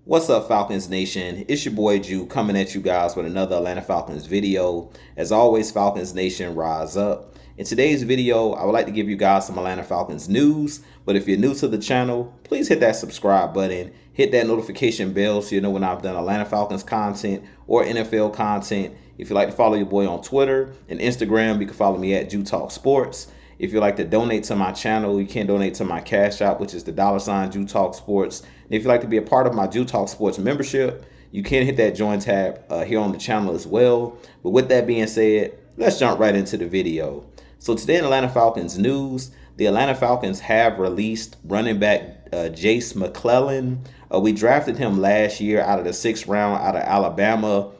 What's up, Falcons Nation? It's your boy Jew coming at you guys with another Atlanta Falcons video. As always, Falcons Nation, rise up. In today's video, I would like to give you guys some Atlanta Falcons news. But if you're new to the channel, please hit that subscribe button, hit that notification bell so you know when I've done Atlanta Falcons content or NFL content. If you'd like to follow your boy on Twitter and Instagram, you can follow me at Jew Talk Sports. If you'd like to donate to my channel, you can donate to my Cash App, which is the $ Jew Talk Sports. And if you'd like to be a part of my Jew Talk Sports membership, you can hit that join tab here on the channel as well. But with that being said, let's jump right into the video. So today in Atlanta Falcons news, the Atlanta Falcons have released running back Jase McClellan. We drafted him last year out of the 6th round out of Alabama,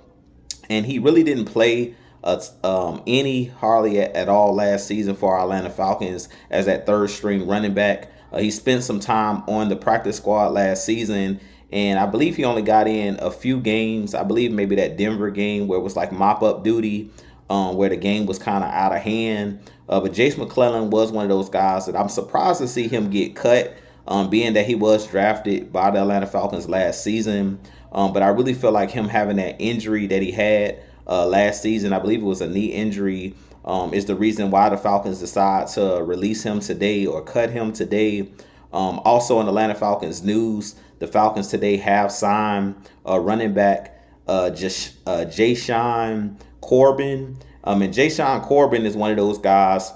and he really didn't play hardly at all last season for our Atlanta Falcons as that third string running back. He spent some time on the practice squad last season, and I believe he only got in a few games. I believe maybe that Denver game where it was like mop-up duty, where the game was kind of out of hand. But Jase McClellan was one of those guys that I'm surprised to see him get cut, being that he was drafted by the Atlanta Falcons last season. But I really feel like him having that injury that he had last season, I believe it was a knee injury, is the reason why the Falcons decide to release him today or cut him today. Also in Atlanta Falcons news, the Falcons today have signed running back Jashaun Corbin. And Jashaun Corbin is one of those guys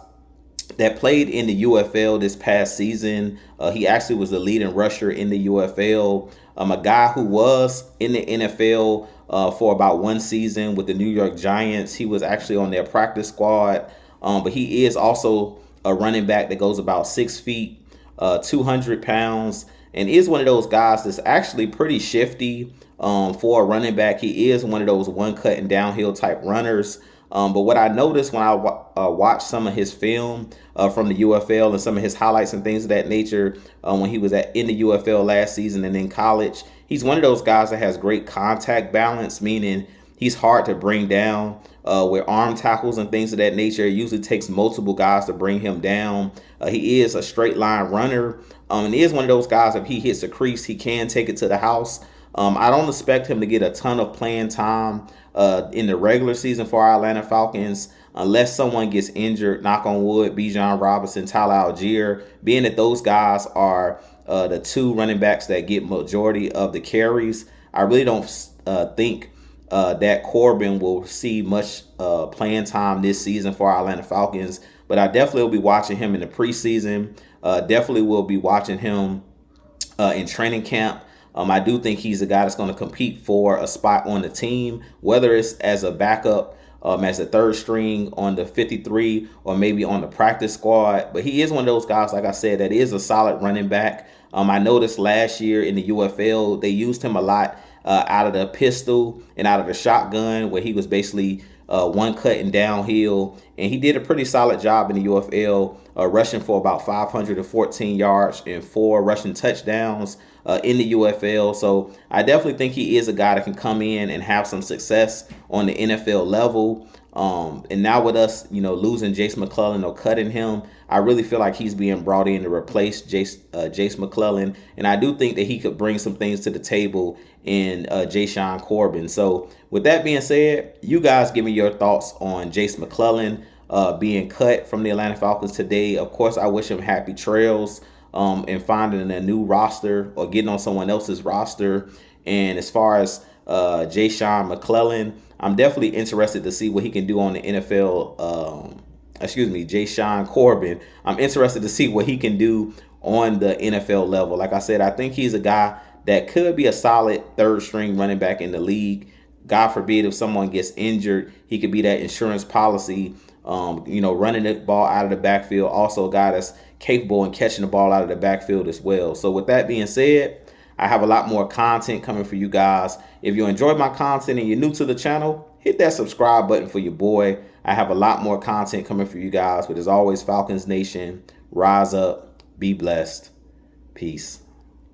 that played in the UFL this past season. He actually was the leading rusher in the UFL. A guy who was in the NFL for about one season with the New York Giants. He was actually on their practice squad. But he is also a running back that goes about 6 feet, 200 pounds, and is one of those guys that's actually pretty shifty for a running back. He is one of those one-cut and downhill type runners. But what I noticed when I watched some of his film from the UFL and some of his highlights and things of that nature when he was in the UFL last season and in college, he's one of those guys that has great contact balance, meaning he's hard to bring down with arm tackles and things of that nature. It usually takes multiple guys to bring him down. He is a straight line runner, and he is one of those guys, if he hits a crease, he can take it to the house. I don't expect him to get a ton of playing time in the regular season for our Atlanta Falcons, unless someone gets injured, knock on wood, Bijan Robinson, Tyler Algier, being that those guys are the two running backs that get majority of the carries. I really don't think that Corbin will see much playing time this season for our Atlanta Falcons, but I definitely will be watching him in the preseason. Definitely will be watching him in training camp. I do think he's a guy that's going to compete for a spot on the team, whether it's as a backup, as a third string on the 53, or maybe on the practice squad. But he is one of those guys, like I said, that is a solid running back. I noticed last year in the UFL, they used him a lot out of the pistol and out of the shotgun, where he was basically one cut and downhill. And he did a pretty solid job in the UFL, rushing for about 514 yards and 4 rushing touchdowns in the UFL. So I definitely think he is a guy that can come in and have some success on the NFL level. And now with us, losing Jase McClellan or cutting him, I really feel like he's being brought in to replace Jase McClellan. And I do think that he could bring some things to the table in Jashaun Corbin. So with that being said, you guys give me your thoughts on Jase McClellan being cut from the Atlanta Falcons today. Of course, I wish him happy trails in finding a new roster or getting on someone else's roster. And as far as Jashaun McClellan, I'm definitely interested to see what he can do on the NFL. Jashaun Corbin. I'm interested to see what he can do on the NFL level. Like I said, I think he's a guy that could be a solid third string running back in the league. God forbid if someone gets injured, he could be that insurance policy, running the ball out of the backfield. Also a guy that's capable in catching the ball out of the backfield as well. So with that being said, I have a lot more content coming for you guys. If you enjoyed my content and you're new to the channel, hit that subscribe button for your boy. I have a lot more content coming for you guys. But as always, Falcons Nation, rise up, be blessed. Peace.